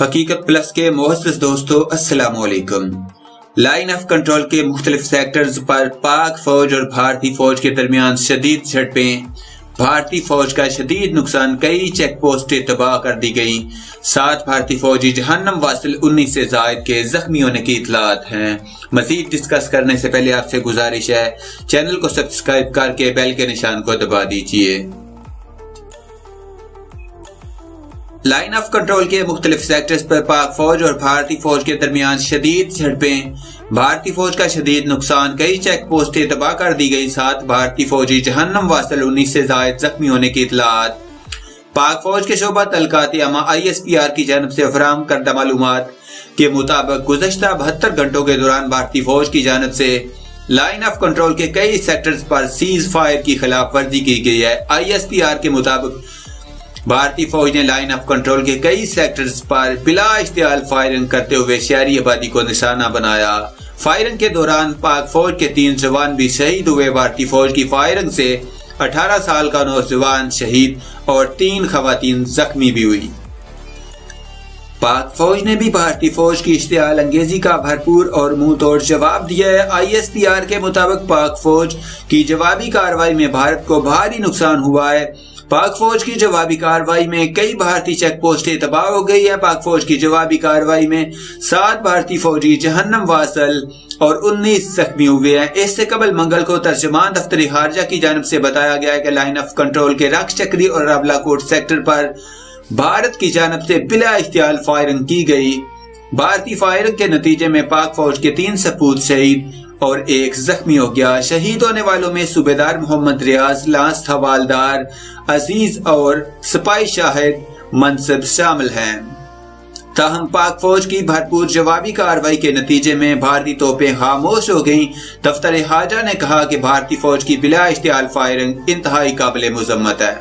حقیقت پلس کے معزز دوستو السلام علیکم۔ لائن آف کنٹرول کے مختلف سیکٹرز پر پاک فوج اور بھارتی فوج کے درمیان شدید جھڑپیں، بھارتی فوج کا شدید نقصان، کئی چیک پوسٹیں تباہ کر دی گئیں، 7 بھارتی فوجی جہنم واصل، 19 سے زائد کے زخمی ہونے کی اطلاعات ہیں۔ مزید ڈسکس کرنے سے پہلے آپ سے گزارش ہے چینل کو سبسکرائب کر کے بیل کے نشان کو دبا دیجئے۔ لائن آف کنٹرول کے مختلف سیکٹرز پر پاک فوج اور بھارتی فوج کے درمیان شدید جھڑپیں، بھارتی فوج کا شدید نقصان، کئی چیک پوسٹیں تباہ کر دی گئی، 7 بھارتی فوجی جہنم واصل، 19 سے زائد زخمی ہونے کی اطلاعات۔ پاک فوج کے شعبہ تعلقات عامہ ISPR کی جانب سے فراہم کردہ معلومات کے مطابق گزشتہ 72 گھنٹوں کے دوران بھارتی فوج کی جانب سے لائن آف کنٹرول کے کئی سیکٹرز پر سیز فائر کی خلاف ورزی کی گئی ہے۔ ISPR کے مطابق بھارتی فوج نے لائن آف کنٹرول کے کئی سیکٹرز پر بلا اشتعال فائرنگ کرتے ہوئے شہری آبادی کو نشانہ بنایا۔ فائرنگ کے دوران پاک فوج کے 3 جوان بھی شہید ہوئے۔ بھارتی فوج کی فائرنگ سے 18 سال کا نوجوان شہید اور 3 خواتین زخمی بھی ہوئی۔ پاک فوج نے بھی بھارتی فوج کی اشتعال انگیزی کا بھرپور اور منہ توڑ جواب دیا ہے۔ ISPR کے مطابق پاک فوج کی جوابی کارروائی میں بھارت کو بھاری نقصان ہوا ہے۔ پاک فوج کی جوابی کارروائی میں کئی بھارتی چیک پوسٹیں تباہ ہو گئی ہے۔ پاک فوج کی جوابی کارروائی میں 7 بھارتی فوجی جہنم واصل اور 19 زخمی ہوئے ہیں۔ اس سے قبل منگل کو ترجمان دفتر خارجہ کی جانب سے بتایا گیا کہ لائن آف کنٹرول کے رکھ چکری اور راولا کوٹ سیکٹر پر بھارت کی جانب سے بلا اشتعال فائرنگ کی گئی۔ بھارتی فائرنگ کے نتیجے میں پاک فوج کے 3 سپوت شہید اور 1 زخمی ہو گیا۔ شہید ہونے والوں میں صوبیدار محمد ریاض، لانس حوالدار عزیز اور سپاہی شاہد منصب شامل ہیں۔ تاہم پاک فوج کی بھرپور جوابی کارروائی کے نتیجے میں بھارتی توپیں خاموش ہو گئیں۔ دفتر خارجہ نے کہا کہ بھارتی فوج کی بلا اشتعال فائرنگ انتہائی قابل مذمت ہے۔